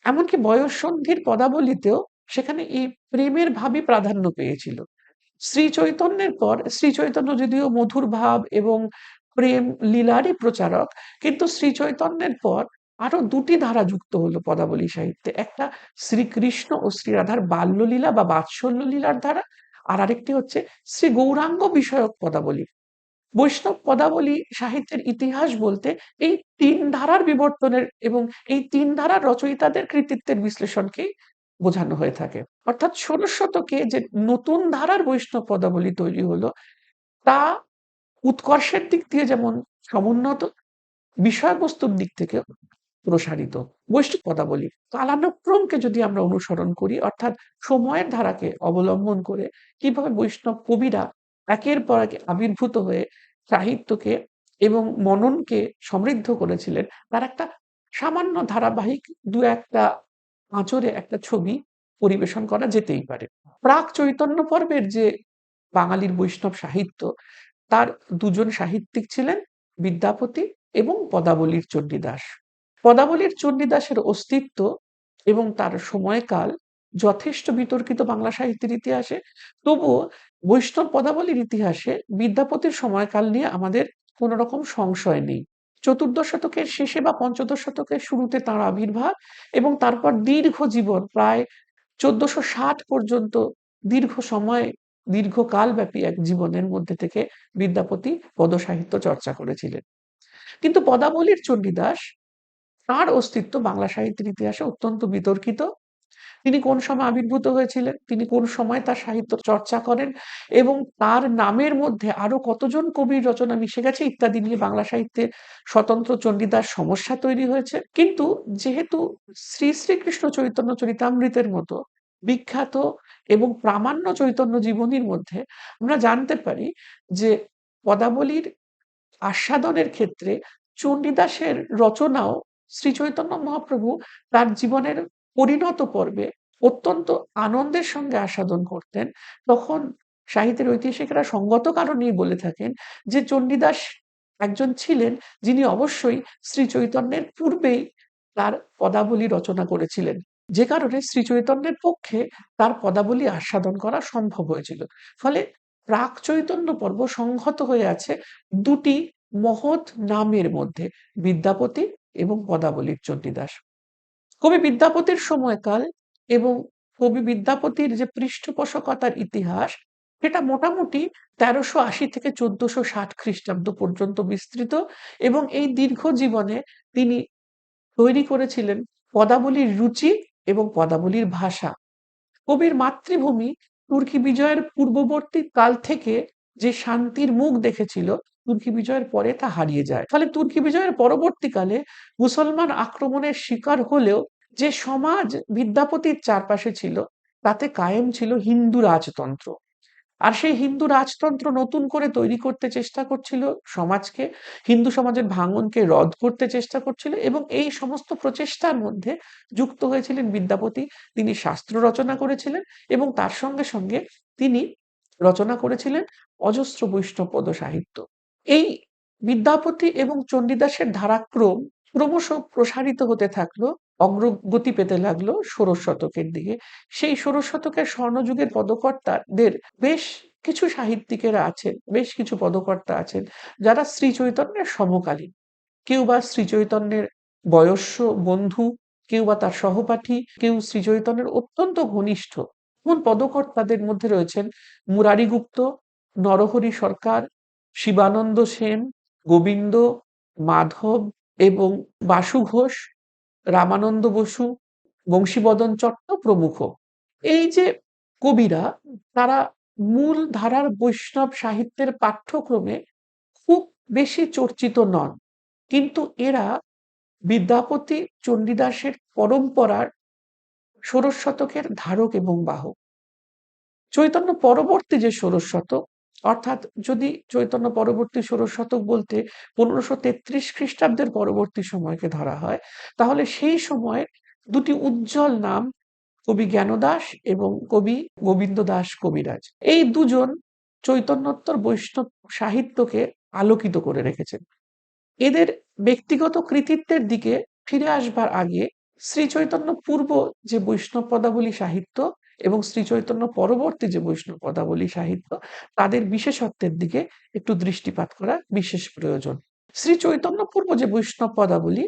এমনকি বয়ঃসন্ধির পদাবলীতেও সেখানে এই প্রেমের ভাবই প্রাধান্য পেয়েছিল। শ্রী চৈতন্যের পর শ্রী চৈতন্য যদিও মধুর ভাব এবং প্রেম লীলারই প্রচারক, কিন্তু শ্রী চৈতন্যের পর আরো ২ টি ধারা যুক্ত হলো পদাবলী সাহিত্যে। একটা শ্রীকৃষ্ণ ও শ্রী রাধার বাল্যলীলা বা বাৎসল্য লীলার ধারা, আর আরেকটি হচ্ছে শ্রী গৌরাঙ্গ বিষয়ক পদাবলী। বৈষ্ণব পদাবলী সাহিত্যের ইতিহাস বলতে এই ৩ ধারার বিবর্তনের এবং এই ৩ ধারার রচয়িতাদের কৃতিত্বের বিশ্লেষণকেই বোঝানো হয়ে থাকে। অর্থাৎ ষোড়শ শতকে যে নতুন ধারার বৈষ্ণব পদাবলী তৈরি হলো, তা উৎকর্ষের দিক দিয়ে যেমন সমুন্নত, বিষয়বস্তুর দিক থেকেও প্রসারিত। বৈষ্ণব পদাবলী কালানুক্রমকে যদি আমরা অনুসরণ করি, অর্থাৎ সময়ের ধারাকে অবলম্বন করে কিভাবে বৈষ্ণব কবিরা একের পর এক আবির্ভূত হয়ে সাহিত্যকে এবং মননকে সমৃদ্ধ করেছিলেন, তার একটা সামান্য ধারাবাহিক ২-১ টা আঁচড়ে একটা ছবি পরিবেশন করা যেতেই পারে। প্রাক চৈতন্য পর্বের যে বাঙালির বৈষ্ণব সাহিত্য, তার ২ জন সাহিত্যিক ছিলেন বিদ্যাপতি এবং পদাবলীর চণ্ডীদাস। পদাবলীর চণ্ডীদাসের অস্তিত্ব এবং তার সময়কাল যথেষ্ট বিতর্কিত বাংলা সাহিত্যের ইতিহাসে। তবুও বৈষ্ণব পদাবলীর ইতিহাসে বিদ্যাপতির সময়কাল নিয়ে আমাদের কোন রকম সংশয় নেই। চতুর্দশ শতকের শেষে বা পঞ্চদশ শতকের শুরুতে তাঁর আবির্ভাব এবং তারপর দীর্ঘ জীবন প্রায় ১৪৬০ পর্যন্ত দীর্ঘ সময় দীর্ঘকালব্যাপী এক জীবনের মধ্যে থেকে বিদ্যাপতি পদসাহিত্য চর্চা করেছিলেন। কিন্তু পদাবলীর চণ্ডীদাস, তার অস্তিত্ব বাংলা সাহিত্যের ইতিহাসে অত্যন্ত বিতর্কিত। তিনি কোন সময় আবির্ভূত হয়েছিলেন, তিনি কোন সময় তার সাহিত্য চর্চা করেন এবং তার নামের মধ্যে আরো কতজন কবির রচনা মিশে গেছে ইত্যাদি নিয়ে বাংলা সাহিত্যে স্বতন্ত্র চণ্ডীদাস সমস্যা তৈরি হয়েছে। কিন্তু যেহেতু শ্রী শ্রীকৃষ্ণ চৈতন্য চরিতামৃতের মতো বিখ্যাত এবং প্রামাণ্য চৈতন্য জীবনীর মধ্যে আমরা জানতে পারি যে পদাবলীর আস্বাদনের ক্ষেত্রে চণ্ডীদাসের রচনাও শ্রীচৈতন্য মহাপ্রভু তার জীবনের পরিণত পর্বে অত্যন্ত আনন্দের সঙ্গে আস্বাদন করতেন। তখন সাহিত্যের ঐতিহাসিকরা সঙ্গত কারণেই বলে থাকেন যে চণ্ডীদাস একজন ছিলেন যিনি অবশ্যই শ্রীচৈতন্যের পূর্বেই তার পদাবলী রচনা করেছিলেন। যে কারণে শ্রীচৈতন্যের পক্ষে তার পদাবলী আস্বাদন করা সম্ভব হয়েছিল। ফলে প্রাক চৈতন্য পর্ব সংহত হয়ে আছে ২ টি মহৎ নামের মধ্যে, বিদ্যাপতি এবং পদাবলীর চণ্ডীদাস। কবি বিদ্যাপতির সময়কাল এবং কবি বিদ্যাপতির যে পৃষ্ঠপোষকতার ইতিহাস, সেটা মোটামুটি ১৩৮০ থেকে ১৪৬০ খ্রিস্টাব্দ পর্যন্ত বিস্তৃত এবং এই দীর্ঘ জীবনে তিনি তৈরি করেছিলেন পদাবলীর রুচি এবং পদাবলীর ভাষা। কবির মাতৃভূমি তুর্কি বিজয়ের পূর্ববর্তী কাল থেকে যে শান্তির মুখ দেখেছিল, তুর্কি বিজয়ের পরে তা হারিয়ে যায়। ফলে তুর্কি বিজয়ের পরবর্তীকালে মুসলমান আক্রমণের শিকার হলেও যে সমাজ বিদ্যাপতির চারপাশে ছিল তাতে কায়েম ছিল হিন্দু রাজতন্ত্র। আর সেই হিন্দু রাজতন্ত্র নতুন করে তৈরি করতে চেষ্টা করছিল সমাজকে, হিন্দু সমাজের ভাঙনকে রদ করতে চেষ্টা করছিল, এবং এই সমস্ত প্রচেষ্টার মধ্যে যুক্ত হয়েছিলেন বিদ্যাপতি। তিনি শাস্ত্র রচনা করেছিলেন এবং তার সঙ্গে সঙ্গে তিনি রচনা করেছিলেন অজস্র বৈষ্ণব পদ সাহিত্য। এই বিদ্যাপতি এবং চণ্ডীদাসের ধারাক্রম ক্রমশ প্রসারিত হতে থাকলো, অগ্রগতি পেতে লাগলো ষোড়শ শতকের দিকে। সেই ষোড়শ শতকের স্বর্ণযুগের পদকর্তাদের বেশ কিছু সাহিত্যিকেরা আছেন, বেশ কিছু পদকর্তা আছেন যারা শ্রী চৈতন্যের সমকালীন। কেউ বা শ্রী চৈতন্যের বয়স্য বন্ধু, কেউ বা তার সহপাঠী, কেউ শ্রী চৈতন্যের অত্যন্ত ঘনিষ্ঠ। এমন পদকর্তাদের মধ্যে রয়েছেন মুরারি গুপ্ত, নরহরি সরকার, শিবানন্দ সেন, গোবিন্দ, মাধব এবং বাসু ঘোষ, রামানন্দ বসু, বংশীবদন চট্ট প্রমুখ। এই যে কবিরা, তারা মূল ধারার বৈষ্ণব সাহিত্যের পাঠ্যক্রমে খুব বেশি চর্চিত নন, কিন্তু এরা বিদ্যাপতি চণ্ডীদাসের পরম্পরার ষোড়শ শতকের ধারক এবং বাহক। চৈতন্য পরবর্তী যে ষোড়শ শতক, অর্থাৎ যদি চৈতন্য পরবর্তী ষোড়শ শতক বলতে 1533 খ্রিস্টাব্দের পরবর্তী সময়কে ধরা হয়, তাহলে সেই সময়ে দুটি উজ্জ্বল নাম কবি জ্ঞানদাস এবং কবি গোবিন্দ দাস কবিরাজ, এই দুজন চৈতন্যোত্তর বৈষ্ণব সাহিত্যকে আলোকিত করে রেখেছেন। এদের ব্যক্তিগত কৃতিত্বের দিকে ফিরে আসবার আগে শ্রী চৈতন্য পূর্ব যে বৈষ্ণব পদাবলী সাহিত্য এবং শ্রী চৈতন্য পরবর্তী যে বৈষ্ণব পদাবলী সাহিত্য, তাদের বিশেষত্বের দিকে একটু দৃষ্টিপাত করা বিশেষ প্রয়োজন। শ্রী চৈতন্য পূর্ব যে বৈষ্ণব পদাবলী,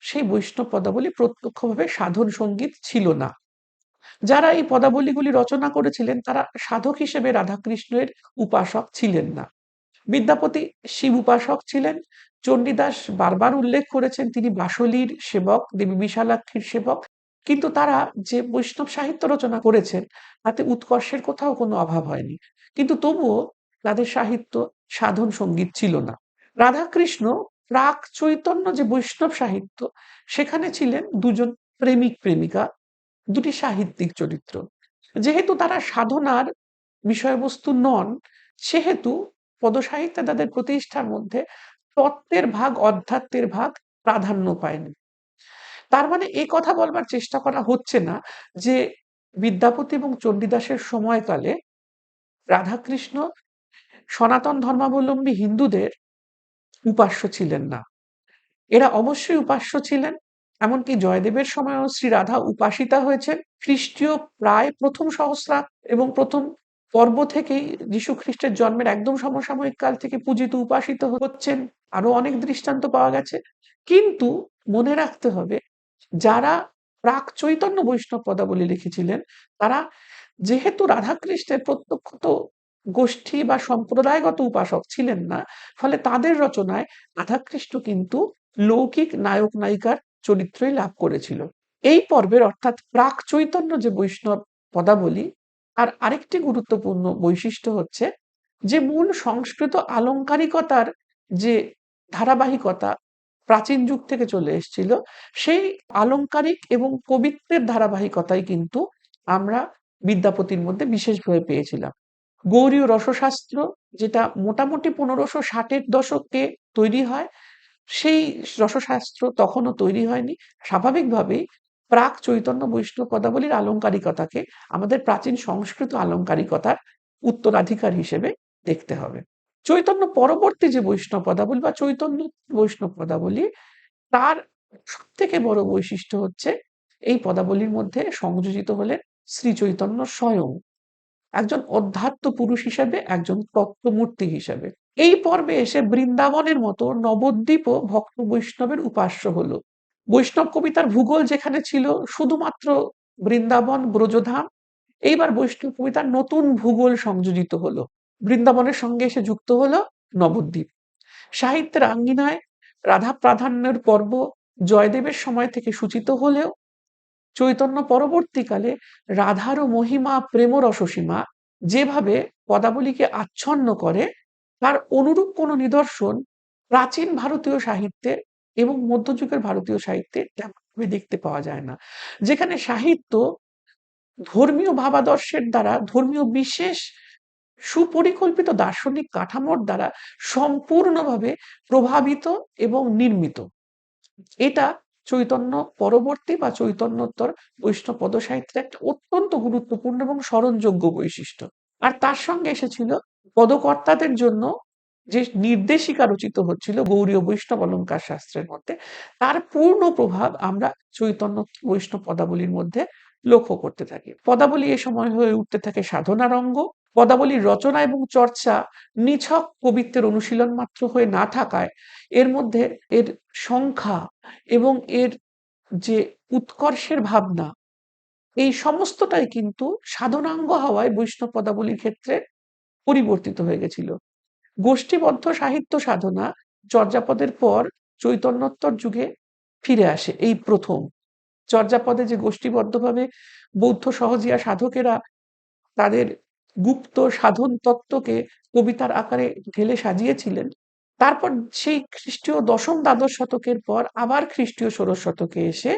সেই বৈষ্ণব পদাবলী প্রত্যক্ষভাবে সাধন সঙ্গীত ছিল না। যারা এই পদাবলীগুলি রচনা করেছিলেন তারা সাধক হিসেবে রাধাকৃষ্ণের উপাসক ছিলেন না। বিদ্যাপতি শিব উপাসক ছিলেন। চণ্ডীদাস বারবার উল্লেখ করেছেন তিনি বাসলির সেবক, দেবী বিশালাক্ষীর সেবক। কিন্তু তারা যে বৈষ্ণব সাহিত্য রচনা করেছেন তাতে উৎকর্ষের কোথাও কোনো অভাব হয়নি, কিন্তু তবুও তাদের সাহিত্য সাধন সঙ্গীত ছিল না। রাধাকৃষ্ণ প্রাক চৈতন্য যে বৈষ্ণব সাহিত্য, সেখানে ছিলেন দুজন প্রেমিক প্রেমিকা, দুটি সাহিত্যিক চরিত্র। যেহেতু তারা সাধনার বিষয়বস্তু নন, সেহেতু পদসাহিত্যে তাদের প্রতিষ্ঠার মধ্যে তত্ত্বের ভাগ, অধ্যাত্মের ভাগ প্রাধান্য পায়নি। তার মানে এই কথা বলবার চেষ্টা করা হচ্ছে না যে বিদ্যাপতি এবং চণ্ডীদাসের সময়কালে রাধাকৃষ্ণ সনাতন ধর্মাবলম্বী হিন্দুদের উপাস্য ছিলেন না। এরা অবশ্যই উপাস্য ছিলেন। এমনকি জয়দেবের সময়ও শ্রী রাধা উপাসিতা হয়েছেন। খ্রিস্টীয় প্রায় প্রথম সহস্রাব্দ এবং প্রথম পর্ব থেকেই যীশু খ্রিস্টের জন্মের একদম সমসাময়িক কাল থেকে পূজিত উপাসিত হচ্ছেন। আরো অনেক দৃষ্টান্ত পাওয়া গেছে। কিন্তু মনে রাখতে হবে, যারা প্রাক চৈতন্য বৈষ্ণব পদাবলী লিখেছিলেন, তারা যেহেতু রাধাকৃষ্ণের প্রত্যক্ষত গোষ্ঠী বা সম্প্রদায়গত উপাসক ছিলেন না, ফলে তাদের রচনায় রাধাকৃষ্ণ কিন্তু লৌকিক নায়ক নায়িকার চরিত্রই লাভ করেছিল। এই পর্বের অর্থাৎ প্রাক চৈতন্য যে বৈষ্ণব পদাবলী, আর আরেকটি গুরুত্বপূর্ণ বৈশিষ্ট্য হচ্ছে যে মূল সংস্কৃত আলংকারিকতার যে ধারাবাহিকতা প্রাচীন যুগ থেকে চলে এসেছিল, সেই আলংকারিক এবং কবিত্বের ধারাবাহিকতাই কিন্তু আমরা বিদ্যাপতির মধ্যে বিশেষভাবে পেয়েছিলাম। গৌড়ীয় রসশাস্ত্র, যেটা মোটামুটি 1560-এর দশকে তৈরি হয়, সেই রসশাস্ত্র তখনও তৈরি হয়নি। স্বাভাবিকভাবেই প্রাক চৈতন্য বৈষ্ণব পদাবলীর আলংকারিকতাকে আমাদের প্রাচীন সংস্কৃত আলংকারিকতার উত্তরাধিকার হিসেবে দেখতে হবে। চৈতন্য পরবর্তী যে বৈষ্ণব পদাবলী বা চৈতন্য বৈষ্ণব পদাবলী, তার সবথেকে বড় বৈশিষ্ট্য হচ্ছে এই পদাবলীর মধ্যে সংযোজিত হলেন শ্রী চৈতন্য স্বয়ং, একজন অধ্যাত্ম পুরুষ হিসেবে, একজন তত্ত্বমূর্তি হিসেবে। এই পর্বে এসে বৃন্দাবনের মতো নবদ্বীপও ভক্ত বৈষ্ণবের উপাস্য হলো। বৈষ্ণব কবিতার ভূগোল যেখানে ছিল শুধুমাত্র বৃন্দাবন ব্রজধাম, এইবার বৈষ্ণব কবিতার নতুন ভূগোল সংযোজিত হলো, বৃন্দাবনের সঙ্গে এসে যুক্ত হলো নবদ্বীপ। সাহিত্যের আঙ্গিনায় রাধা প্রাধান্যের পর্ব জয়দেবের সময় থেকে সূচিত হলেও চৈতন্য পরবর্তীকালে রাধার মহিমা প্রেম রসসীমা যেভাবে পদাবলীকে আচ্ছন্ন করে, তার অনুরূপ কোনো নিদর্শন প্রাচীন ভারতীয় সাহিত্যে এবং মধ্যযুগের ভারতীয় সাহিত্যে তেমনভাবে দেখতে পাওয়া যায় না। যেখানে সাহিত্য ধর্মীয় ভাবাদর্শের দ্বারা, ধর্মীয় বিশেষ সুপরিকল্পিত দার্শনিক কাঠামোর দ্বারা সম্পূর্ণভাবে প্রভাবিত এবং নির্মিত। এটা চৈতন্য পরবর্তী বা চৈতন্যোত্তর বৈষ্ণব পদসাহিত্যের একটা অত্যন্ত গুরুত্বপূর্ণ এবং স্মরণযোগ্য বৈশিষ্ট্য। আর তার সঙ্গে এসেছিল পদকর্তাদের জন্য যে নির্দেশিকা রচিত হচ্ছিল গৌড়ীয় বৈষ্ণব অলঙ্কার শাস্ত্রের মধ্যে, তার পূর্ণ প্রভাব আমরা চৈতন্য বৈষ্ণব পদাবলীর মধ্যে লক্ষ্য করতে থাকি। পদাবলী এ সময় হয়ে উঠতে থাকে সাধনার অঙ্গ। পদাবলীর রচনা এবং চর্চা নিছক কবিত্বের অনুশীলন মাত্র হয়ে না থাকায় এর মধ্যে এর সংখ্যা এবং এর যে উৎকর্ষের ভাবনা, এই সমস্তটাই কিন্তু সাধনাঙ্গ হওয়ায় বৈষ্ণব পদাবলীর ক্ষেত্রে পরিবর্তিত হয়ে গেছিল। গোষ্ঠীবদ্ধ সাহিত্য সাধনা চর্যাপদের পর চৈতন্যোত্তর যুগে ফিরে আসে এই প্রথম। চর্যাপদে যে গোষ্ঠীবদ্ধভাবে বৌদ্ধ সহজিয়া সাধকেরা তাদের গুপ্ত সাধন তত্ত্বকে কবিতার আকারে ঢেলে সাজিয়েছিলেন, তারপর সেই খ্রিস্টীয় দশম দ্বাদশ শতকের পর আবার খ্রিস্টীয় ষোড়শ শতকে এসে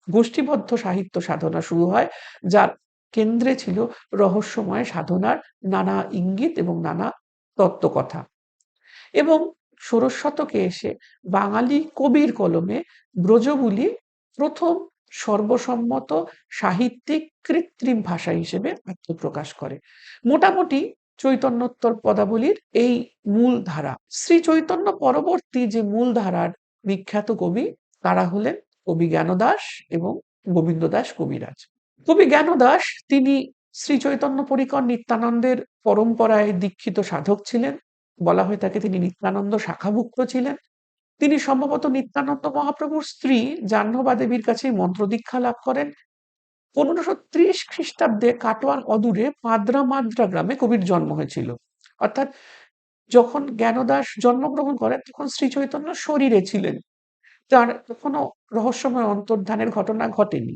গোষ্ঠীবদ্ধ সাহিত্য সাধনা শুরু হয়, যার কেন্দ্রে ছিল রহস্যময় সাধনার নানা ইঙ্গিত এবং নানা তত্ত্বকথা। এবং ষোড়শ শতকে এসে বাঙালি কবির কলমে ব্রজবুলি প্রথম সর্বসম্মত সাহিত্যিক কৃত্রিম ভাষা হিসেবে আত্মপ্রকাশ করে। মোটামুটি চৈতন্যোত্তর পদাবলীর এই মূল ধারা। শ্রী চৈতন্য পরবর্তী যে মূল ধারার বিখ্যাত কবি, তারা হলেন কবি জ্ঞানদাস এবং গোবিন্দ দাস কবিরাজ। কবি জ্ঞানদাস তিনি শ্রী চৈতন্য পরিকর নিত্যানন্দের পরম্পরায় দীক্ষিত সাধক ছিলেন। বলা হয়ে থাকে তিনি নিত্যানন্দ শাখাভুক্ত ছিলেন। তিনি সম্ভবত নিত্যানন্দ মহাপ্রভুর স্ত্রী জাহ্নবা দেবীর কাছে মন্ত্র দীক্ষা লাভ করেন। 1530 খ্রিস্টাব্দে কাটোয়ার অদূরে পাদরা মাদ্রা গ্রামে কবির জন্ম হয়েছিল। অর্থাৎ যখন জ্ঞানদাস জন্মগ্রহণ করেন তখন শ্রী চৈতন্য শরীরে ছিলেন, তার কোনো রহস্যময় অন্তর্ধানের ঘটনা ঘটেনি।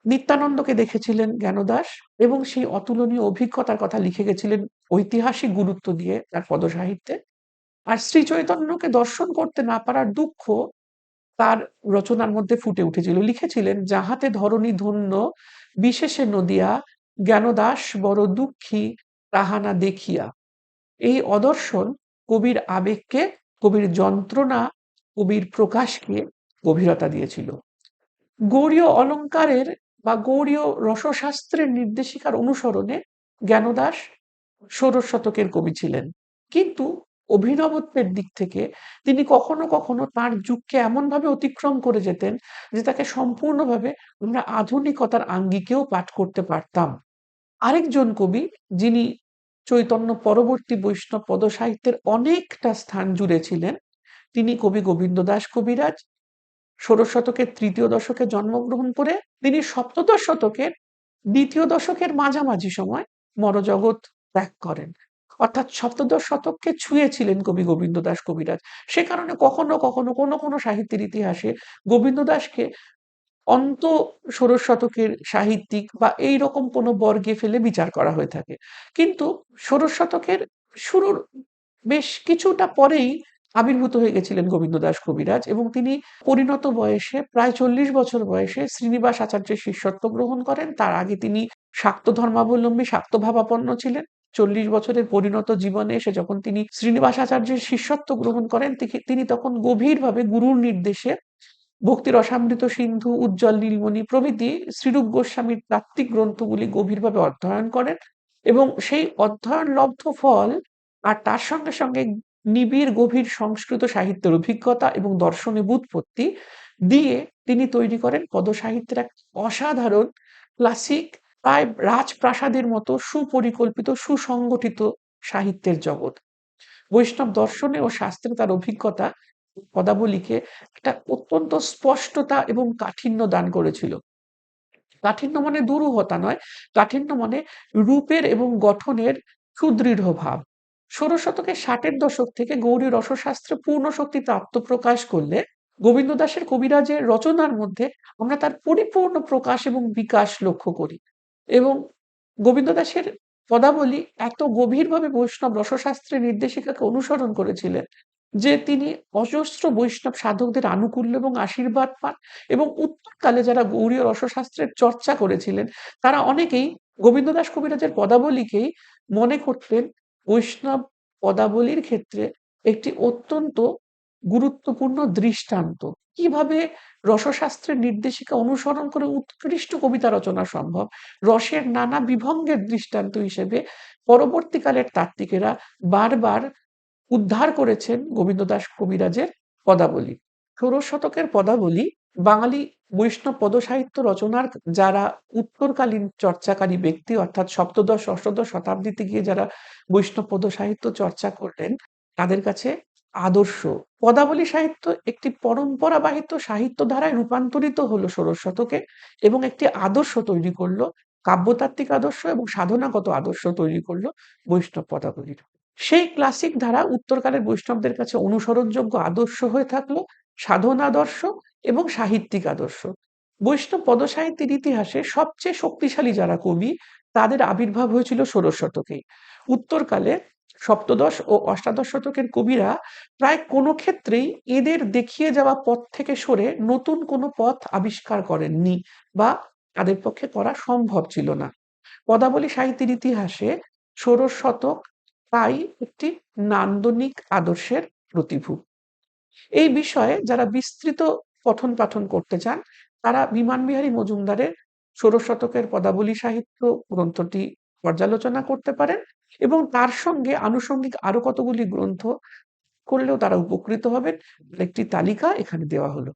নিত্যানন্দকে দেখেছিলেন জ্ঞানদাস এবং সেই অতুলনীয় অভিজ্ঞতার কথা লিখে গেছিলেন ঐতিহাসিক গুরুত্ব দিয়ে তার পদসাহিত্যে। আর শ্রী চৈতন্যকে দর্শন করতে না পারার দুঃখ তার রচনার মধ্যে ফুটে উঠেছিল। লিখেছিলেন, যাহাতে ধরণী ধন্য বিশেষে নদিয়া জ্ঞানদাস বড় দুঃখী তাহা না দেখিয়া। এই অদর্শন কবির আবেগকে, কবির যন্ত্রণা, কবির প্রকাশকে গভীরতা দিয়েছিল। গৌড়ীয় অলঙ্কারের বা গৌড়ীয় রসশাস্ত্রের নির্দেশিকার অনুসরণে জ্ঞানদাস ষোড়শ শতকের কবি ছিলেন, কিন্তু অভিনবত্বের দিক থেকে তিনি কখনো কখনো তার যুগকে এমনভাবে অতিক্রম করে যেতেন যে তাকে সম্পূর্ণভাবে আমরা আধুনিকতার আঙ্গিকেও পাঠ করতে পারতাম। আরেকজন কবি যিনি চৈতন্য পরবর্তী বৈষ্ণব পদসাহিত্যের অনেকটা স্থান জুড়ে ছিলেন, তিনি কবি গোবিন্দ দাস কবিরাজ। ষোড়শ শতকের তৃতীয় দশকে জন্মগ্রহণ করে তিনি সপ্তদশ শতকের দ্বিতীয় দশকের মাঝামাঝি সময় মরজগৎ ত্যাগ করেন। অর্থাৎ সপ্তদশ শতককে ছুঁয়েছিলেন কবি গোবিন্দ দাস কবিরাজ। সে কারণে কখনো কখনো কোনো কোনো সাহিত্যের ইতিহাসে গোবিন্দ দাসকে অন্ত ষোড়শ শতকের সাহিত্যিক বা এইরকম কোনো বর্গে ফেলে বিচার করা হয়ে থাকে। কিন্তু ষোড়শ শতকের শুরুর বেশ কিছুটা পরেই আবির্ভূত হয়ে গেছিলেন গোবিন্দ দাস কবিরাজ এবং তিনি পরিণত বয়সে প্রায় 40 বছর বয়সে শ্রীনিবাস আচার্যের শিষ্যত্ব গ্রহণ করেন। তার আগে তিনি শাক্ত ধর্মাবলম্বী, শাক্ত ভাবাপন্ন ছিলেন। 40 বছরের পরিণত জীবনে এসে যখন তিনি শ্রীনিবাস আচার্যের শিষ্যত্ব গ্রহণ করেন, তিনি তখন গভীরভাবে গুরুর নির্দেশে ভক্তি রসামৃত সিন্ধু, উজ্জ্বল নীলমণি প্রভৃতি শ্রীরূপ গোস্বামীর তাত্ত্বিক গ্রন্থগুলি গভীরভাবে অধ্যয়ন করেন এবং সেই অধ্যয়ন লব্ধ ফল আর তার সঙ্গে সঙ্গে নিবিড় গভীর সংস্কৃত সাহিত্যের অভিজ্ঞতা এবং দর্শনে ব্যুৎপত্তি দিয়ে তিনি তৈরি করেন পদসাহিত্যের এক অসাধারণ ক্লাসিক, প্রায় রাজপ্রাসাদের মতো সুপরিকল্পিত সুসংগঠিত সাহিত্যের জগৎ। বৈষ্ণব দর্শনে ও শাস্ত্রে তার অভিজ্ঞতা পদাবলীকে একটা অত্যন্ত স্পষ্টতা এবং কাঠিন্য দান করেছিল। কাঠিন্য মানে দুরূহতা নয়, কাঠিন্য মানে রূপের এবং গঠনের সুদৃঢ় ভাব। ষোড়শ শতকের 60-এর দশক থেকে গৌড়ী রসশাস্ত্রে পূর্ণ শক্তিতে আত্মপ্রকাশ করলে গোবিন্দ দাসের কবিরাজের রচনার মধ্যে আমরা তার পরিপূর্ণ প্রকাশ এবং বিকাশ লক্ষ্য করি এবং গোবিন্দ দাসের পদাবলী এত গভীরভাবে বৈষ্ণব রসশাস্ত্রের নির্দেশিকাকে অনুসরণ করেছিলেন যে তিনি অজস্র বৈষ্ণব সাধকদের আনুকূল্য এবং আশীর্বাদ পান এবং উত্তরকালে যারা গৌড়ীয় রসশাস্ত্রের চর্চা করেছিলেন তারা অনেকেই গোবিন্দ দাস কবিরাজের পদাবলীকেই মনে করতেন বৈষ্ণব পদাবলীর ক্ষেত্রে একটি অত্যন্ত গুরুত্বপূর্ণ দৃষ্টান্ত। কিভাবে রসশাস্ত্রের নির্দেশিকা অনুসরণ করে উৎকৃষ্ট কবিতা রচনা সম্ভব, রসের নানা বিভঙ্গের দৃষ্টান্ত হিসেবে পরবর্তীকালের তাত্ত্বিকেরা বারবার উদ্ধার করেছেন গোবিন্দ দাস কবিরাজের পদাবলী। ষোড়শ শতকের পদাবলী বাঙালি বৈষ্ণব পদসাহিত্য রচনার যারা উত্তরকালীন চর্চাকারী ব্যক্তি অর্থাৎ সপ্তদশ অষ্টাদশ শতাব্দীতে গিয়ে যারা বৈষ্ণব পদসাহিত্য চর্চা করলেন তাদের কাছে আদর্শ। পদাবলী সাহিত্য একটি পরম্পরাবাহিত সাহিত্য ধারায় রূপান্তরিত হলো ষোড়শ শতকে এবং একটি আদর্শ তৈরি করলো, কাব্যতাত্ত্বিক আদর্শ এবং সাধনাগত আদর্শ তৈরি করলো বৈষ্ণব পদাবলীর। সেই ক্লাসিক ধারা উত্তরকালের বৈষ্ণবদের কাছে অনুসরণযোগ্য আদর্শ হয়ে থাকলো, সাধনাদর্শ এবং সাহিত্যিক আদর্শ। বৈষ্ণব পদসাহিত্যের ইতিহাসে সবচেয়ে শক্তিশালী যারা কবি তাদের আবির্ভাব হয়েছিল ষোড়শ শতকেই। উত্তরকালে সপ্তদশ ও অষ্টাদশ শতকের কবিরা প্রায় কোনো ক্ষেত্রেই এদের দেখিয়ে যাওয়া পথ থেকে সরে নতুন কোনো পথ আবিষ্কার করেননি বা তাদের পক্ষে করা সম্ভব ছিল না। পদাবলী সাহিত্যের ইতিহাসে ষোড়শ শতক তাই একটি নান্দনিক আদর্শের প্রতিভূ। এই বিষয়ে যারা বিস্তৃত পঠন পাঠন করতে চান তারা বিমান বিহারী মজুমদারের ষোড়শ শতকের পদাবলী সাহিত্য গ্রন্থটি পর্যালোচনা করতে পারেন এবং তার সঙ্গে আনুষঙ্গিক আরো কতগুলি গ্রন্থ করলেও তারা উপকৃত হবেন। একটি তালিকা এখানে দেওয়া হলো।